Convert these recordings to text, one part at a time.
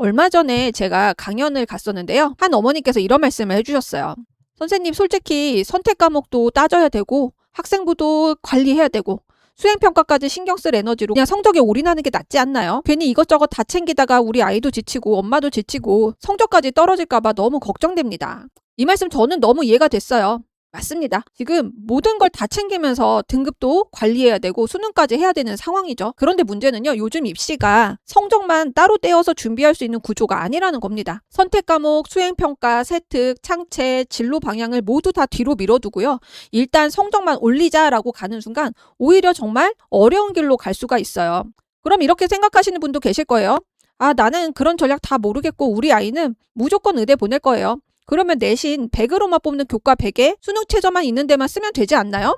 얼마 전에 제가 강연을 갔었는데요. 한 어머니께서 이런 말씀을 해주셨어요. 선생님, 솔직히 선택 과목도 따져야 되고 학생부도 관리해야 되고 수행평가까지 신경 쓸 에너지로 그냥 성적에 올인하는 게 낫지 않나요? 괜히 이것저것 다 챙기다가 우리 아이도 지치고 엄마도 지치고 성적까지 떨어질까봐 너무 걱정됩니다. 이 말씀 저는 너무 이해가 됐어요. 맞습니다. 지금 모든 걸 다 챙기면서 등급도 관리해야 되고 수능까지 해야 되는 상황이죠. 그런데 문제는요, 요즘 입시가 성적만 따로 떼어서 준비할 수 있는 구조가 아니라는 겁니다. 선택 과목, 수행평가, 세특, 창체, 진로 방향을 모두 다 뒤로 밀어두고요. 일단 성적만 올리자라고 가는 순간 오히려 정말 어려운 길로 갈 수가 있어요. 그럼 이렇게 생각하시는 분도 계실 거예요. 아, 나는 그런 전략 다 모르겠고 우리 아이는 무조건 의대 보낼 거예요. 그러면 내신 100으로만 뽑는 교과 100에 수능 최저만 있는 데만 쓰면 되지 않나요?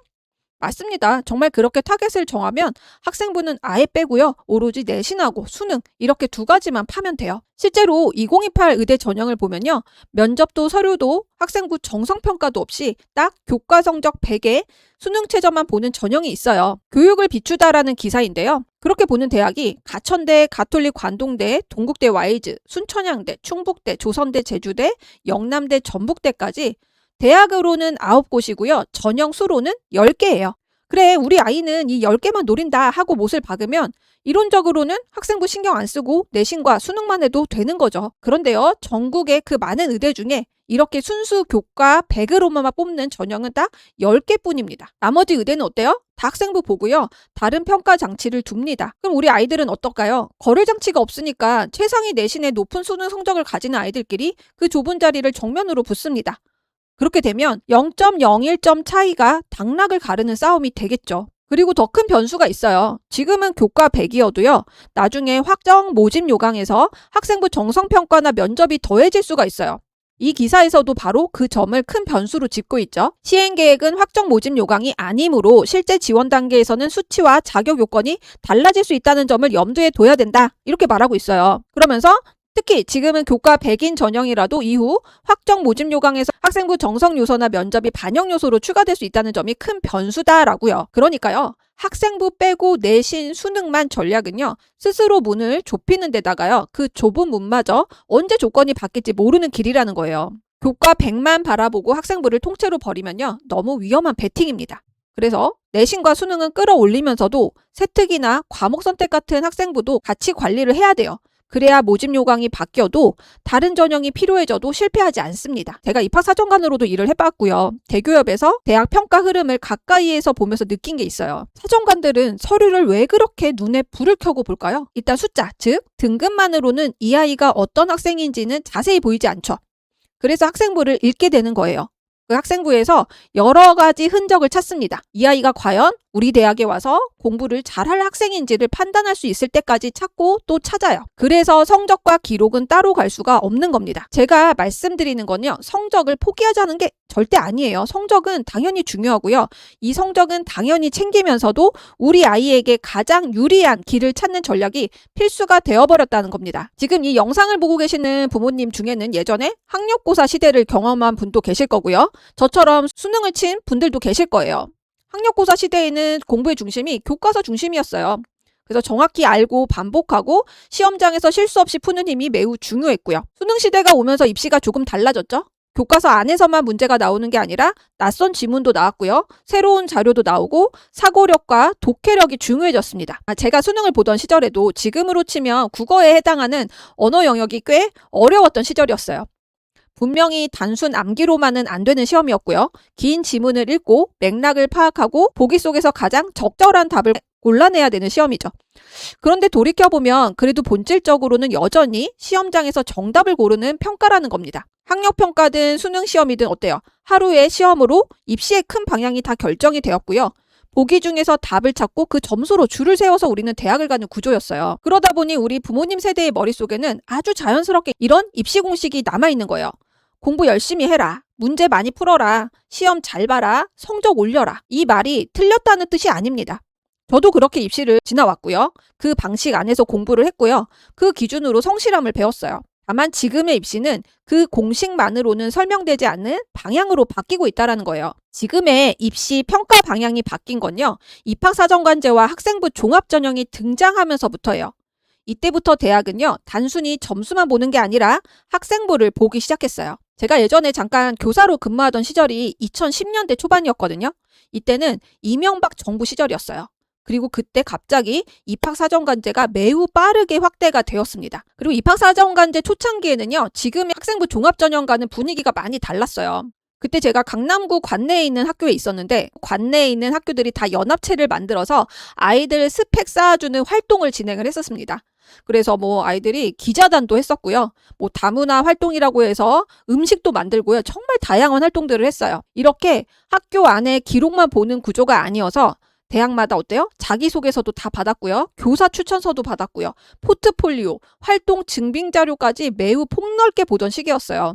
맞습니다. 정말 그렇게 타겟을 정하면 학생부는 아예 빼고요. 오로지 내신하고 수능 이렇게 두 가지만 파면 돼요. 실제로 2028 의대 전형을 보면요. 면접도 서류도 학생부 정성평가도 없이 딱 교과 성적 100에 수능 최저만 보는 전형이 있어요. 교육을 비추다라는 기사인데요. 그렇게 보는 대학이 가천대, 가톨릭 관동대, 동국대 와이즈, 순천향대, 충북대, 조선대, 제주대, 영남대, 전북대까지 대학으로는 9곳이고요. 전형 수로는 10개예요. 그래, 우리 아이는 이 10개만 노린다 하고 못을 박으면 이론적으로는 학생부 신경 안 쓰고 내신과 수능만 해도 되는 거죠. 그런데요, 전국의 그 많은 의대 중에 이렇게 순수 교과 100으로만 뽑는 전형은 딱 10개뿐입니다. 나머지 의대는 어때요? 다 학생부 보고요. 다른 평가 장치를 둡니다. 그럼 우리 아이들은 어떨까요? 거래 장치가 없으니까 최상위 내신의 높은 수능 성적을 가지는 아이들끼리 그 좁은 자리를 정면으로 붙습니다. 그렇게 되면 0.01점 차이가 당락을 가르는 싸움이 되겠죠. 그리고 더 큰 변수가 있어요. 지금은 교과 100이어도요. 나중에 확정 모집 요강에서 학생부 정성평가나 면접이 더해질 수가 있어요. 이 기사에서도 바로 그 점을 큰 변수로 짚고 있죠. 시행계획은 확정 모집 요강이 아니므로 실제 지원 단계에서는 수치와 자격 요건이 달라질 수 있다는 점을 염두에 둬야 된다. 이렇게 말하고 있어요. 그러면서 특히 지금은 교과 100인 전형이라도 이후 확정 모집 요강에서 학생부 정성 요소나 면접이 반영 요소로 추가될 수 있다는 점이 큰 변수다라고요. 그러니까요. 학생부 빼고 내신 수능만 전략은요. 스스로 문을 좁히는 데다가요. 그 좁은 문마저 언제 조건이 바뀔지 모르는 길이라는 거예요. 교과 100만 바라보고 학생부를 통째로 버리면요. 너무 위험한 배팅입니다. 그래서 내신과 수능은 끌어올리면서도 세특이나 과목 선택 같은 학생부도 같이 관리를 해야 돼요. 그래야 모집 요강이 바뀌어도 다른 전형이 필요해져도 실패하지 않습니다. 제가 입학사정관으로도 일을 해봤고요. 대교협에서 대학 평가 흐름을 가까이에서 보면서 느낀 게 있어요. 사정관들은 서류를 왜 그렇게 눈에 불을 켜고 볼까요? 일단 숫자, 즉 등급만으로는 이 아이가 어떤 학생인지는 자세히 보이지 않죠. 그래서 학생부를 읽게 되는 거예요. 그 학생부에서 여러 가지 흔적을 찾습니다. 이 아이가 과연 우리 대학에 와서 공부를 잘할 학생인지를 판단할 수 있을 때까지 찾고 또 찾아요. 그래서 성적과 기록은 따로 갈 수가 없는 겁니다. 제가 말씀드리는 건요. 성적을 포기하자는 게 절대 아니에요. 성적은 당연히 중요하고요. 이 성적은 당연히 챙기면서도 우리 아이에게 가장 유리한 길을 찾는 전략이 필수가 되어버렸다는 겁니다. 지금 이 영상을 보고 계시는 부모님 중에는 예전에 학력고사 시대를 경험한 분도 계실 거고요. 저처럼 수능을 친 분들도 계실 거예요. 학력고사 시대에는 공부의 중심이 교과서 중심이었어요. 그래서 정확히 알고 반복하고 시험장에서 실수 없이 푸는 힘이 매우 중요했고요. 수능 시대가 오면서 입시가 조금 달라졌죠. 교과서 안에서만 문제가 나오는 게 아니라 낯선 지문도 나왔고요. 새로운 자료도 나오고 사고력과 독해력이 중요해졌습니다. 제가 수능을 보던 시절에도 지금으로 치면 국어에 해당하는 언어 영역이 꽤 어려웠던 시절이었어요. 분명히 단순 암기로만은 안 되는 시험이었고요. 긴 지문을 읽고 맥락을 파악하고 보기 속에서 가장 적절한 답을 골라내야 되는 시험이죠. 그런데 돌이켜보면 그래도 본질적으로는 여전히 시험장에서 정답을 고르는 평가라는 겁니다. 학력평가든 수능시험이든 어때요? 하루의 시험으로 입시의 큰 방향이 다 결정이 되었고요. 보기 중에서 답을 찾고 그 점수로 줄을 세워서 우리는 대학을 가는 구조였어요. 그러다 보니 우리 부모님 세대의 머릿속에는 아주 자연스럽게 이런 입시 공식이 남아있는 거예요. 공부 열심히 해라. 문제 많이 풀어라. 시험 잘 봐라. 성적 올려라. 이 말이 틀렸다는 뜻이 아닙니다. 저도 그렇게 입시를 지나왔고요. 그 방식 안에서 공부를 했고요. 그 기준으로 성실함을 배웠어요. 다만 지금의 입시는 그 공식만으로는 설명되지 않는 방향으로 바뀌고 있다는 거예요. 지금의 입시 평가 방향이 바뀐 건요. 입학사정관제와 학생부 종합전형이 등장하면서부터예요. 이때부터 대학은요, 단순히 점수만 보는 게 아니라 학생부를 보기 시작했어요. 제가 예전에 잠깐 교사로 근무하던 시절이 2010년대 초반이었거든요. 이때는 이명박 정부 시절이었어요. 그리고 그때 갑자기 입학사정관제가 매우 빠르게 확대가 되었습니다. 그리고 입학사정관제 초창기에는요, 지금의 학생부 종합전형과는 분위기가 많이 달랐어요. 그때 제가 강남구 관내에 있는 학교에 있었는데, 관내에 있는 학교들이 다 연합체를 만들어서 아이들 스펙 쌓아주는 활동을 진행을 했었습니다. 그래서 아이들이 기자단도 했었고요. 다문화 활동이라고 해서 음식도 만들고요. 정말 다양한 활동들을 했어요. 이렇게 학교 안에 기록만 보는 구조가 아니어서 대학마다 어때요? 자기소개서도 다 받았고요. 교사 추천서도 받았고요. 포트폴리오, 활동 증빙 자료까지 매우 폭넓게 보던 시기였어요.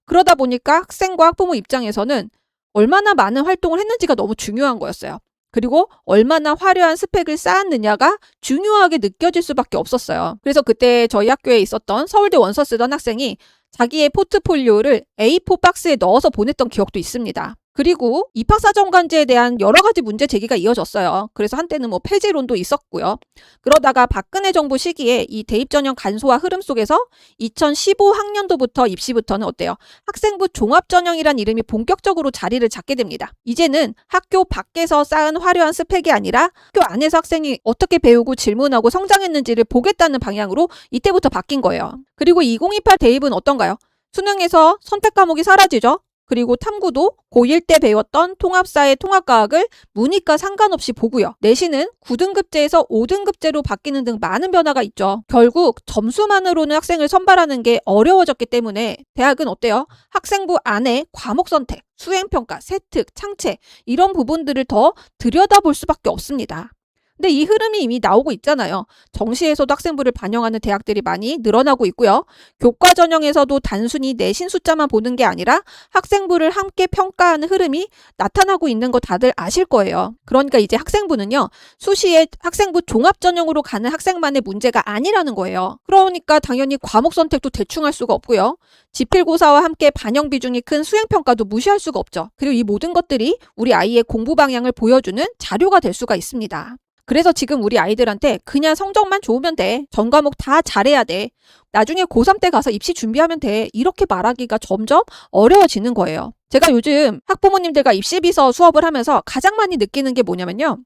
그러다 보니까 학생과 학부모 입장에서는 얼마나 많은 활동을 했는지가 너무 중요한 거였어요. 그리고 얼마나 화려한 스펙을 쌓았느냐가 중요하게 느껴질 수밖에 없었어요. 그래서 그때 저희 학교에 있었던 서울대 원서 쓰던 학생이 자기의 포트폴리오를 A4 박스에 넣어서 보냈던 기억도 있습니다. 그리고 입학사정관제에 대한 여러 가지 문제 제기가 이어졌어요. 그래서 한때는 폐지론도 있었고요. 그러다가 박근혜 정부 시기에 이 대입전형 간소화 흐름 속에서 2015학년도부터 입시부터는 어때요? 학생부 종합전형이란 이름이 본격적으로 자리를 잡게 됩니다. 이제는 학교 밖에서 쌓은 화려한 스펙이 아니라 학교 안에서 학생이 어떻게 배우고 질문하고 성장했는지를 보겠다는 방향으로 이때부터 바뀐 거예요. 그리고 2028 대입은 어떤가요? 수능에서 선택 과목이 사라지죠. 그리고 탐구도 고1 때 배웠던 통합사회 통합과학을 문이과 상관없이 보고요. 내신은 9등급제에서 5등급제로 바뀌는 등 많은 변화가 있죠. 결국 점수만으로는 학생을 선발하는 게 어려워졌기 때문에 대학은 어때요? 학생부 안에 과목 선택, 수행평가, 세특, 창체 이런 부분들을 더 들여다볼 수밖에 없습니다. 근데 이 흐름이 이미 나오고 있잖아요. 정시에서도 학생부를 반영하는 대학들이 많이 늘어나고 있고요. 교과 전형에서도 단순히 내신 숫자만 보는 게 아니라 학생부를 함께 평가하는 흐름이 나타나고 있는 거 다들 아실 거예요. 그러니까 이제 학생부는요, 수시에 학생부 종합 전형으로 가는 학생만의 문제가 아니라는 거예요. 그러니까 당연히 과목 선택도 대충 할 수가 없고요. 지필고사와 함께 반영 비중이 큰 수행평가도 무시할 수가 없죠. 그리고 이 모든 것들이 우리 아이의 공부 방향을 보여주는 자료가 될 수가 있습니다. 그래서 지금 우리 아이들한테 그냥 성적만 좋으면 돼. 전 과목 다 잘해야 돼. 나중에 고3 때 가서 입시 준비하면 돼. 이렇게 말하기가 점점 어려워지는 거예요. 제가 요즘 학부모님들과 입시비서 수업을 하면서 가장 많이 느끼는 게 뭐냐면요.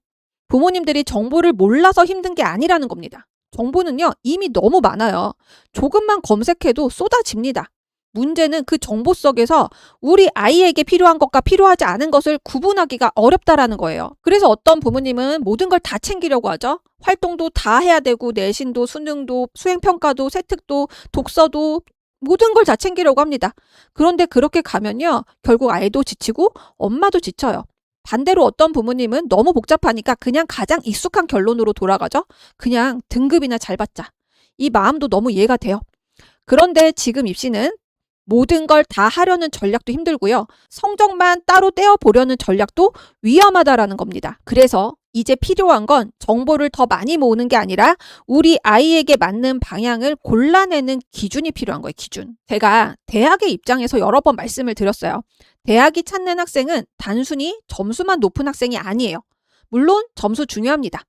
부모님들이 정보를 몰라서 힘든 게 아니라는 겁니다. 정보는요, 이미 너무 많아요. 조금만 검색해도 쏟아집니다. 문제는 그 정보 속에서 우리 아이에게 필요한 것과 필요하지 않은 것을 구분하기가 어렵다라는 거예요. 그래서 어떤 부모님은 모든 걸 다 챙기려고 하죠. 활동도 다 해야 되고 내신도 수능도 수행평가도 세특도 독서도 모든 걸 다 챙기려고 합니다. 그런데 그렇게 가면요. 결국 아이도 지치고 엄마도 지쳐요. 반대로 어떤 부모님은 너무 복잡하니까 그냥 가장 익숙한 결론으로 돌아가죠. 그냥 등급이나 잘 받자. 이 마음도 너무 이해가 돼요. 그런데 지금 입시는 모든 걸 다 하려는 전략도 힘들고요. 성적만 따로 떼어보려는 전략도 위험하다라는 겁니다. 그래서 이제 필요한 건 정보를 더 많이 모으는 게 아니라 우리 아이에게 맞는 방향을 골라내는 기준이 필요한 거예요. 기준. 제가 대학의 입장에서 여러 번 말씀을 드렸어요. 대학이 찾는 학생은 단순히 점수만 높은 학생이 아니에요. 물론 점수 중요합니다.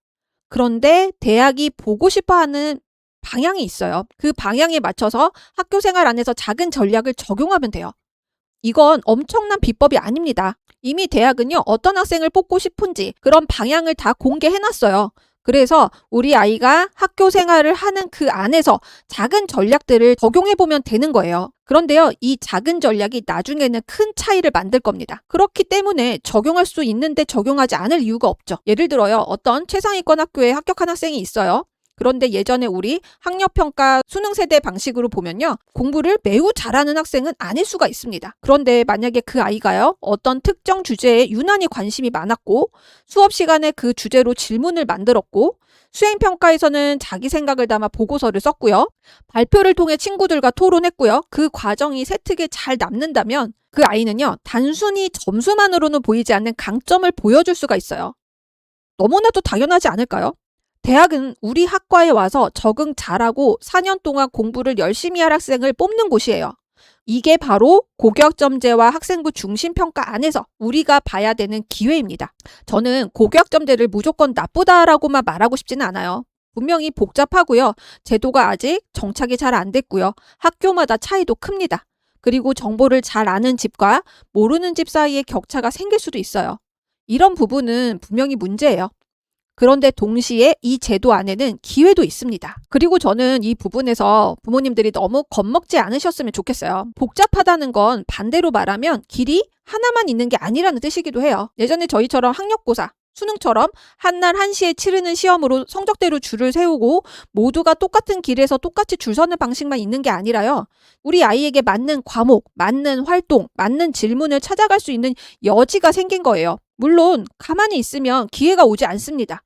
그런데 대학이 보고 싶어하는 방향이 있어요. 그 방향에 맞춰서 학교 생활 안에서 작은 전략을 적용하면 돼요. 이건 엄청난 비법이 아닙니다. 이미 대학은요, 어떤 학생을 뽑고 싶은지 그런 방향을 다 공개해놨어요. 그래서 우리 아이가 학교 생활을 하는 그 안에서 작은 전략들을 적용해보면 되는 거예요. 그런데요, 이 작은 전략이 나중에는 큰 차이를 만들 겁니다. 그렇기 때문에 적용할 수 있는데 적용하지 않을 이유가 없죠. 예를 들어요, 어떤 최상위권 학교에 합격한 학생이 있어요. 그런데 예전에 우리 학력평가 수능세대 방식으로 보면요. 공부를 매우 잘하는 학생은 아닐 수가 있습니다. 그런데 만약에 그 아이가요. 어떤 특정 주제에 유난히 관심이 많았고 수업 시간에 그 주제로 질문을 만들었고 수행평가에서는 자기 생각을 담아 보고서를 썼고요. 발표를 통해 친구들과 토론했고요. 그 과정이 세특에 잘 남는다면 그 아이는요. 단순히 점수만으로는 보이지 않는 강점을 보여줄 수가 있어요. 너무나도 당연하지 않을까요? 대학은 우리 학과에 와서 적응 잘하고 4년 동안 공부를 열심히 할 학생을 뽑는 곳이에요. 이게 바로 고교학점제와 학생부 중심평가 안에서 우리가 봐야 되는 기회입니다. 저는 고교학점제를 무조건 나쁘다라고만 말하고 싶지는 않아요. 분명히 복잡하고요. 제도가 아직 정착이 잘 안 됐고요. 학교마다 차이도 큽니다. 그리고 정보를 잘 아는 집과 모르는 집 사이에 격차가 생길 수도 있어요. 이런 부분은 분명히 문제예요. 그런데 동시에 이 제도 안에는 기회도 있습니다. 그리고 저는 이 부분에서 부모님들이 너무 겁먹지 않으셨으면 좋겠어요. 복잡하다는 건 반대로 말하면 길이 하나만 있는 게 아니라는 뜻이기도 해요. 예전에 저희처럼 학력고사, 수능처럼 한날 한시에 치르는 시험으로 성적대로 줄을 세우고 모두가 똑같은 길에서 똑같이 줄 서는 방식만 있는 게 아니라요. 우리 아이에게 맞는 과목, 맞는 활동, 맞는 질문을 찾아갈 수 있는 여지가 생긴 거예요. 물론 가만히 있으면 기회가 오지 않습니다.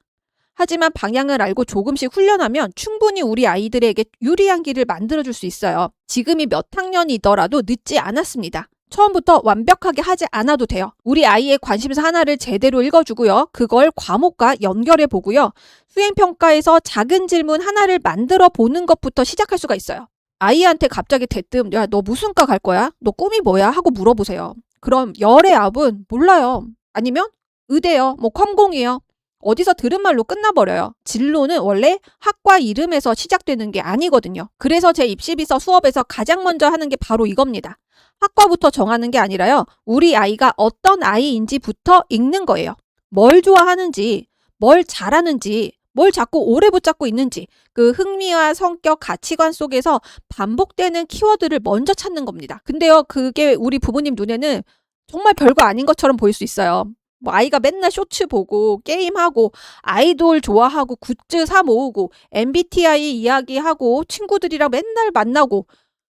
하지만 방향을 알고 조금씩 훈련하면 충분히 우리 아이들에게 유리한 길을 만들어줄 수 있어요. 지금이 몇 학년이더라도 늦지 않았습니다. 처음부터 완벽하게 하지 않아도 돼요. 우리 아이의 관심사 하나를 제대로 읽어주고요. 그걸 과목과 연결해 보고요. 수행평가에서 작은 질문 하나를 만들어 보는 것부터 시작할 수가 있어요. 아이한테 갑자기 대뜸 야, 너 무슨 과 갈 거야? 너 꿈이 뭐야? 하고 물어보세요. 그럼 열의 앞은 몰라요. 아니면 의대요. 컴공이요. 어디서 들은 말로 끝나버려요. 진로는 원래 학과 이름에서 시작되는 게 아니거든요. 그래서 제 입시비서 수업에서 가장 먼저 하는 게 바로 이겁니다. 학과부터 정하는 게 아니라요. 우리 아이가 어떤 아이인지부터 읽는 거예요. 뭘 좋아하는지, 뭘 잘하는지, 뭘 자꾸 오래 붙잡고 있는지 그 흥미와 성격, 가치관 속에서 반복되는 키워드를 먼저 찾는 겁니다. 근데요, 그게 우리 부모님 눈에는 정말 별거 아닌 것처럼 보일 수 있어요. 아이가 맨날 쇼츠 보고 게임하고 아이돌 좋아하고 굿즈 사 모으고 MBTI 이야기하고 친구들이랑 맨날 만나고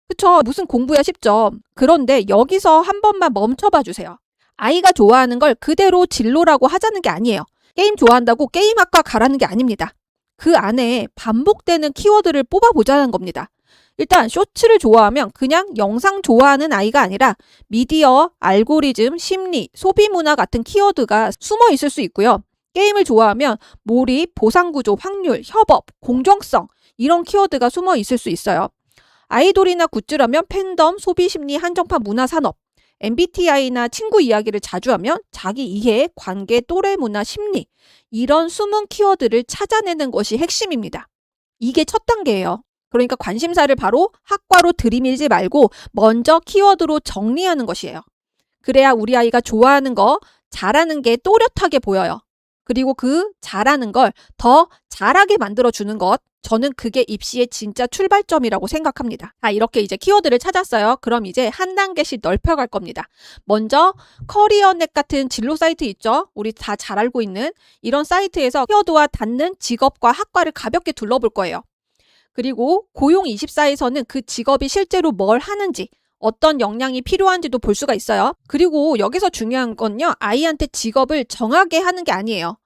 그쵸? 무슨 공부야 싶죠? 그런데 여기서 한 번만 멈춰봐 주세요. 아이가 좋아하는 걸 그대로 진로라고 하자는 게 아니에요. 게임 좋아한다고 게임학과 가라는 게 아닙니다. 그 안에 반복되는 키워드를 뽑아보자는 겁니다. 일단 쇼츠를 좋아하면 그냥 영상 좋아하는 아이가 아니라 미디어, 알고리즘, 심리, 소비문화 같은 키워드가 숨어 있을 수 있고요. 게임을 좋아하면 몰입, 보상구조, 확률, 협업, 공정성 이런 키워드가 숨어 있을 수 있어요. 아이돌이나 굿즈라면 팬덤, 소비심리, 한정판 문화산업, MBTI나 친구 이야기를 자주 하면 자기 이해, 관계, 또래 문화, 심리 이런 숨은 키워드를 찾아내는 것이 핵심입니다. 이게 첫 단계예요. 그러니까 관심사를 바로 학과로 들이밀지 말고 먼저 키워드로 정리하는 것이에요. 그래야 우리 아이가 좋아하는 거, 잘하는 게 또렷하게 보여요. 그리고 그 잘하는 걸 더 잘하게 만들어주는 것, 저는 그게 입시의 진짜 출발점이라고 생각합니다. 이렇게 이제 키워드를 찾았어요. 그럼 이제 한 단계씩 넓혀갈 겁니다. 먼저 커리어넷 같은 진로 사이트 있죠? 우리 다 잘 알고 있는 이런 사이트에서 키워드와 닿는 직업과 학과를 가볍게 둘러볼 거예요. 그리고 고용24에서는 그 직업이 실제로 뭘 하는지 어떤 역량이 필요한지도 볼 수가 있어요. 그리고 여기서 중요한 건요. 아이한테 직업을 정하게 하는 게 아니에요.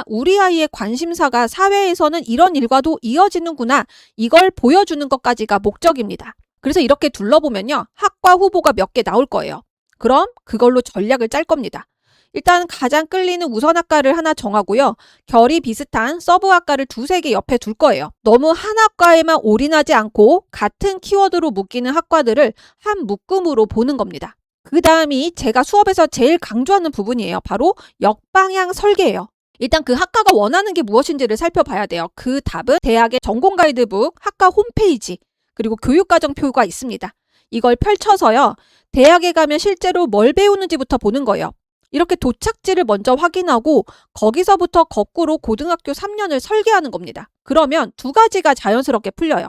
우리 아이의 관심사가 사회에서는 이런 일과도 이어지는구나. 이걸 보여주는 것까지가 목적입니다. 그래서 이렇게 둘러보면요. 학과 후보가 몇 개 나올 거예요. 그럼 그걸로 전략을 짤 겁니다. 일단 가장 끌리는 우선학과를 하나 정하고요. 결이 비슷한 서브학과를 2-3개 옆에 둘 거예요. 너무 한 학과에만 올인하지 않고 같은 키워드로 묶이는 학과들을 한 묶음으로 보는 겁니다. 그 다음이 제가 수업에서 제일 강조하는 부분이에요. 바로 역방향 설계예요. 일단 그 학과가 원하는 게 무엇인지를 살펴봐야 돼요. 그 답은 대학의 전공 가이드북, 학과 홈페이지, 그리고 교육과정표가 있습니다. 이걸 펼쳐서요. 대학에 가면 실제로 뭘 배우는지부터 보는 거예요. 이렇게 도착지를 먼저 확인하고 거기서부터 거꾸로 고등학교 3년을 설계하는 겁니다. 그러면 2가지가 자연스럽게 풀려요.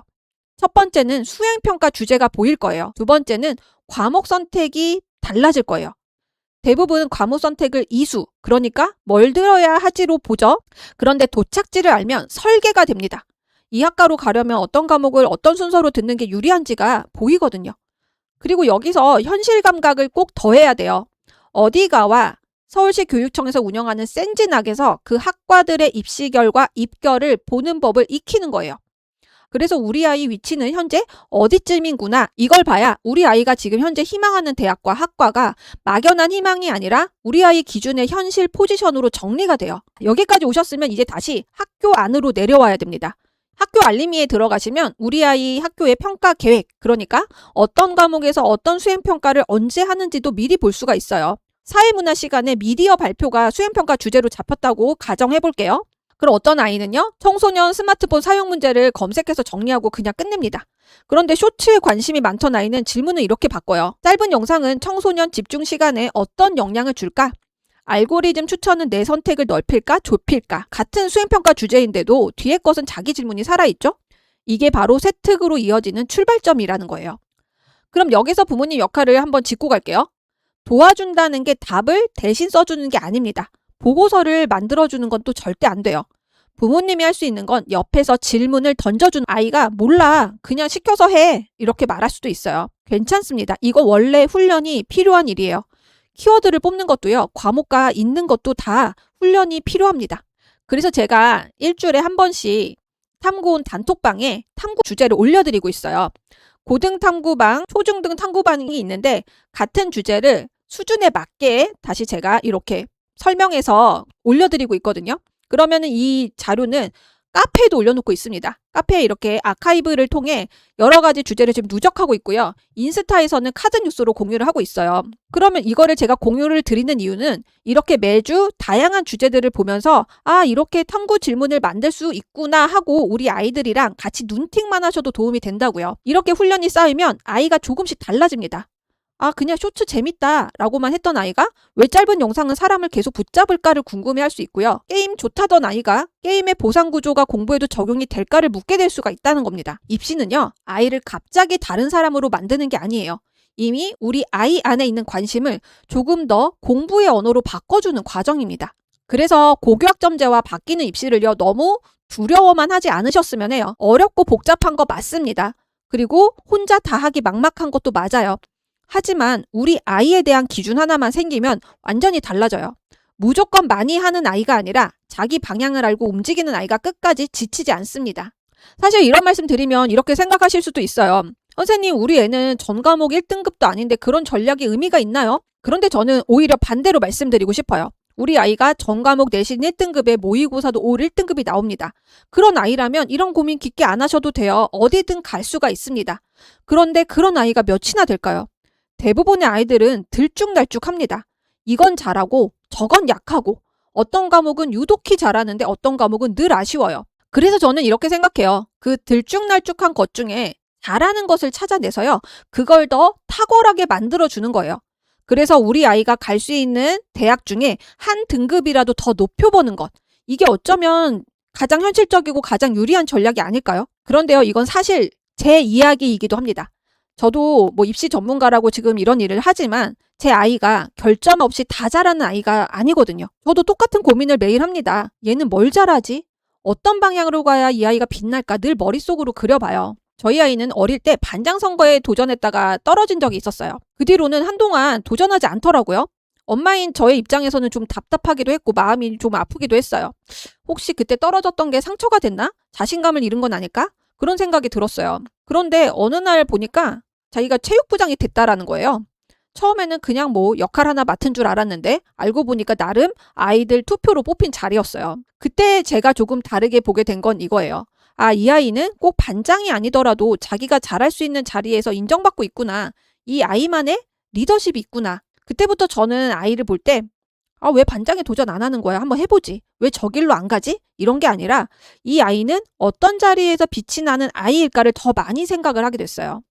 첫 번째는 수행평가 주제가 보일 거예요. 두 번째는 과목 선택이 달라질 거예요. 대부분 과목 선택을 이수, 그러니까 뭘 들어야 하지로 보죠. 그런데 도착지를 알면 설계가 됩니다. 이 학과로 가려면 어떤 과목을 어떤 순서로 듣는 게 유리한지가 보이거든요. 그리고 여기서 현실 감각을 꼭 더해야 돼요. 어디가와 서울시 교육청에서 운영하는 센진학에서 그 학과들의 입시 결과 입결을 보는 법을 익히는 거예요. 그래서 우리 아이 위치는 현재 어디쯤인구나. 이걸 봐야 우리 아이가 지금 현재 희망하는 대학과 학과가 막연한 희망이 아니라 우리 아이 기준의 현실 포지션으로 정리가 돼요. 여기까지 오셨으면 이제 다시 학교 안으로 내려와야 됩니다. 학교 알림이에 들어가시면 우리 아이 학교의 평가 계획, 그러니까 어떤 과목에서 어떤 수행평가를 언제 하는지도 미리 볼 수가 있어요. 사회문화 시간에 미디어 발표가 수행평가 주제로 잡혔다고 가정해 볼게요. 그럼 어떤 아이는요, 청소년 스마트폰 사용 문제를 검색해서 정리하고 그냥 끝냅니다. 그런데 쇼츠에 관심이 많던 아이는 질문을 이렇게 바꿔요. 짧은 영상은 청소년 집중 시간에 어떤 영향을 줄까? 알고리즘 추천은 내 선택을 넓힐까, 좁힐까? 같은 수행평가 주제인데도 뒤에 것은 자기 질문이 살아있죠? 이게 바로 세특으로 이어지는 출발점이라는 거예요. 그럼 여기서 부모님 역할을 한번 짚고 갈게요. 도와준다는 게 답을 대신 써주는 게 아닙니다. 보고서를 만들어주는 건 또 절대 안 돼요. 부모님이 할 수 있는 건 옆에서 질문을 던져준 아이가 몰라, 그냥 시켜서 해, 이렇게 말할 수도 있어요. 괜찮습니다. 이거 원래 훈련이 필요한 일이에요. 키워드를 뽑는 것도요, 과목과 읽는 것도 다 훈련이 필요합니다. 그래서 제가 일주일에 한 번씩 탐구온 단톡방에 탐구 주제를 올려드리고 있어요. 고등 탐구방, 초중등 탐구방이 있는데 같은 주제를 수준에 맞게 다시 제가 이렇게 설명해서 올려드리고 있거든요. 그러면 이 자료는 카페에도 올려놓고 있습니다. 카페에 이렇게 아카이브를 통해 여러 가지 주제를 지금 누적하고 있고요. 인스타에서는 카드 뉴스로 공유를 하고 있어요. 그러면 이거를 제가 공유를 드리는 이유는 이렇게 매주 다양한 주제들을 보면서 이렇게 탐구 질문을 만들 수 있구나 하고 우리 아이들이랑 같이 눈팅만 하셔도 도움이 된다고요. 이렇게 훈련이 쌓이면 아이가 조금씩 달라집니다. 그냥 쇼츠 재밌다 라고만 했던 아이가 왜 짧은 영상은 사람을 계속 붙잡을까를 궁금해할 수 있고요. 게임 좋다던 아이가 게임의 보상 구조가 공부에도 적용이 될까를 묻게 될 수가 있다는 겁니다. 입시는요, 아이를 갑자기 다른 사람으로 만드는 게 아니에요. 이미 우리 아이 안에 있는 관심을 조금 더 공부의 언어로 바꿔주는 과정입니다. 그래서 고교학점제와 바뀌는 입시를요, 너무 두려워만 하지 않으셨으면 해요. 어렵고 복잡한 거 맞습니다. 그리고 혼자 다 하기 막막한 것도 맞아요. 하지만 우리 아이에 대한 기준 하나만 생기면 완전히 달라져요. 무조건 많이 하는 아이가 아니라 자기 방향을 알고 움직이는 아이가 끝까지 지치지 않습니다. 사실 이런 말씀 드리면 이렇게 생각하실 수도 있어요. 선생님, 우리 애는 전 과목 1등급도 아닌데 그런 전략이 의미가 있나요? 그런데 저는 오히려 반대로 말씀드리고 싶어요. 우리 아이가 전 과목 내신 1등급에 모의고사도 올 1등급이 나옵니다. 그런 아이라면 이런 고민 깊게 안 하셔도 돼요. 어디든 갈 수가 있습니다. 그런데 그런 아이가 몇이나 될까요? 대부분의 아이들은 들쭉날쭉합니다. 이건 잘하고 저건 약하고 어떤 과목은 유독히 잘하는데 어떤 과목은 늘 아쉬워요. 그래서 저는 이렇게 생각해요. 그 들쭉날쭉한 것 중에 잘하는 것을 찾아내서요, 그걸 더 탁월하게 만들어주는 거예요. 그래서 우리 아이가 갈 수 있는 대학 중에 한 등급이라도 더 높여보는 것. 이게 어쩌면 가장 현실적이고 가장 유리한 전략이 아닐까요? 그런데요, 이건 사실 제 이야기이기도 합니다. 저도 입시 전문가라고 지금 이런 일을 하지만 제 아이가 결점 없이 다 잘하는 아이가 아니거든요. 저도 똑같은 고민을 매일 합니다. 얘는 뭘 잘하지? 어떤 방향으로 가야 이 아이가 빛날까 늘 머릿속으로 그려봐요. 저희 아이는 어릴 때 반장 선거에 도전했다가 떨어진 적이 있었어요. 그 뒤로는 한동안 도전하지 않더라고요. 엄마인 저의 입장에서는 좀 답답하기도 했고 마음이 좀 아프기도 했어요. 혹시 그때 떨어졌던 게 상처가 됐나? 자신감을 잃은 건 아닐까? 그런 생각이 들었어요. 그런데 어느 날 보니까 자기가 체육부장이 됐다라는 거예요. 처음에는 그냥 역할 하나 맡은 줄 알았는데 알고 보니까 나름 아이들 투표로 뽑힌 자리였어요. 그때 제가 조금 다르게 보게 된 건 이거예요. 이 아이는 꼭 반장이 아니더라도 자기가 잘할 수 있는 자리에서 인정받고 있구나. 이 아이만의 리더십이 있구나. 그때부터 저는 아이를 볼 때 왜 반장에 도전 안 하는 거야? 한번 해보지. 왜 저 길로 안 가지? 이런 게 아니라 이 아이는 어떤 자리에서 빛이 나는 아이일까를 더 많이 생각을 하게 됐어요.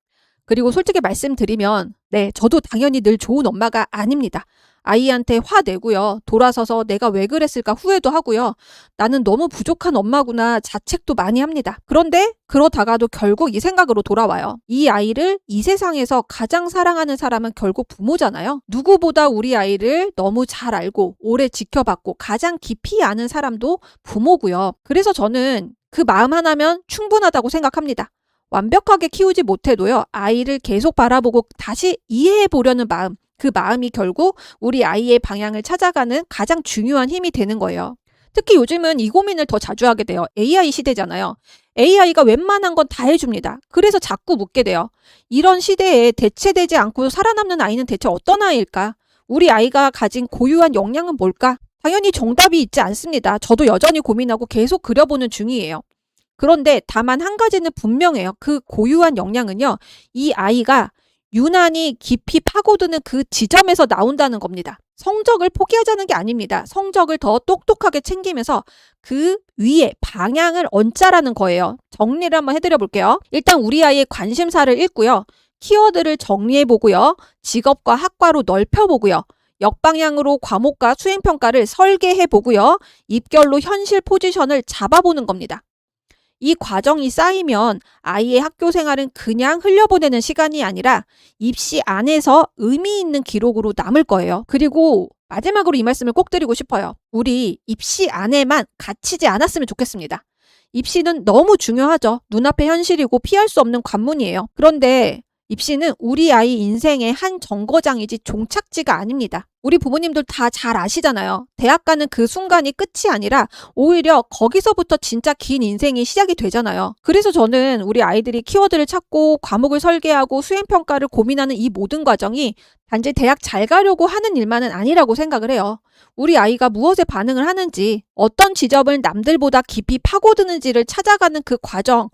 그리고 솔직히 말씀드리면 저도 당연히 늘 좋은 엄마가 아닙니다. 아이한테 화내고요. 돌아서서 내가 왜 그랬을까 후회도 하고요. 나는 너무 부족한 엄마구나 자책도 많이 합니다. 그런데 그러다가도 결국 이 생각으로 돌아와요. 이 아이를 이 세상에서 가장 사랑하는 사람은 결국 부모잖아요. 누구보다 우리 아이를 너무 잘 알고 오래 지켜봤고 가장 깊이 아는 사람도 부모고요. 그래서 저는 그 마음 하나면 충분하다고 생각합니다. 완벽하게 키우지 못해도요, 아이를 계속 바라보고 다시 이해해 보려는 마음, 그 마음이 결국 우리 아이의 방향을 찾아가는 가장 중요한 힘이 되는 거예요. 특히 요즘은 이 고민을 더 자주 하게 돼요. AI 시대잖아요. AI가 웬만한 건 다 해줍니다. 그래서 자꾸 묻게 돼요. 이런 시대에 대체되지 않고 살아남는 아이는 대체 어떤 아이일까? 우리 아이가 가진 고유한 역량은 뭘까? 당연히 정답이 있지 않습니다. 저도 여전히 고민하고 계속 그려보는 중이에요. 그런데 다만 한 가지는 분명해요. 그 고유한 역량은요, 이 아이가 유난히 깊이 파고드는 그 지점에서 나온다는 겁니다. 성적을 포기하자는 게 아닙니다. 성적을 더 똑똑하게 챙기면서 그 위에 방향을 얹자라는 거예요. 정리를 한번 해드려 볼게요. 일단 우리 아이의 관심사를 읽고요. 키워드를 정리해보고요. 직업과 학과로 넓혀보고요. 역방향으로 과목과 수행평가를 설계해보고요. 입결로 현실 포지션을 잡아보는 겁니다. 이 과정이 쌓이면 아이의 학교 생활은 그냥 흘려보내는 시간이 아니라 입시 안에서 의미 있는 기록으로 남을 거예요. 그리고 마지막으로 이 말씀을 꼭 드리고 싶어요. 우리 입시 안에만 갇히지 않았으면 좋겠습니다. 입시는 너무 중요하죠. 눈앞의 현실이고 피할 수 없는 관문이에요. 그런데 입시는 우리 아이 인생의 한 정거장이지 종착지가 아닙니다. 우리 부모님들 다 잘 아시잖아요. 대학 가는 그 순간이 끝이 아니라 오히려 거기서부터 진짜 긴 인생이 시작이 되잖아요. 그래서 저는 우리 아이들이 키워드를 찾고 과목을 설계하고 수행평가를 고민하는 이 모든 과정이 단지 대학 잘 가려고 하는 일만은 아니라고 생각을 해요. 우리 아이가 무엇에 반응을 하는지, 어떤 지점을 남들보다 깊이 파고드는지를 찾아가는 그 과정,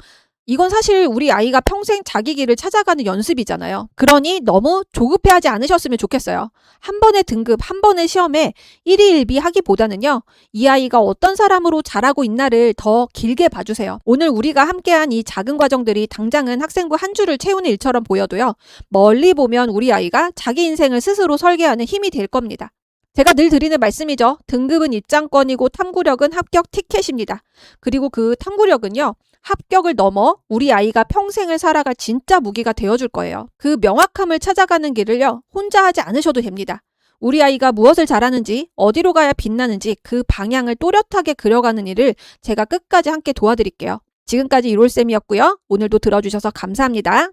이건 사실 우리 아이가 평생 자기 길을 찾아가는 연습이잖아요. 그러니 너무 조급해하지 않으셨으면 좋겠어요. 한 번의 등급, 한 번의 시험에 1위 1비 하기보다는요. 이 아이가 어떤 사람으로 자라고 있나를 더 길게 봐주세요. 오늘 우리가 함께한 이 작은 과정들이 당장은 학생부 한 줄을 채우는 일처럼 보여도요. 멀리 보면 우리 아이가 자기 인생을 스스로 설계하는 힘이 될 겁니다. 제가 늘 드리는 말씀이죠. 등급은 입장권이고 탐구력은 합격 티켓입니다. 그리고 그 탐구력은요. 합격을 넘어 우리 아이가 평생을 살아갈 진짜 무기가 되어줄 거예요. 그 명확함을 찾아가는 길을요. 혼자 하지 않으셔도 됩니다. 우리 아이가 무엇을 잘하는지, 어디로 가야 빛나는지 그 방향을 또렷하게 그려가는 일을 제가 끝까지 함께 도와드릴게요. 지금까지 이롤쌤이었고요. 오늘도 들어주셔서 감사합니다.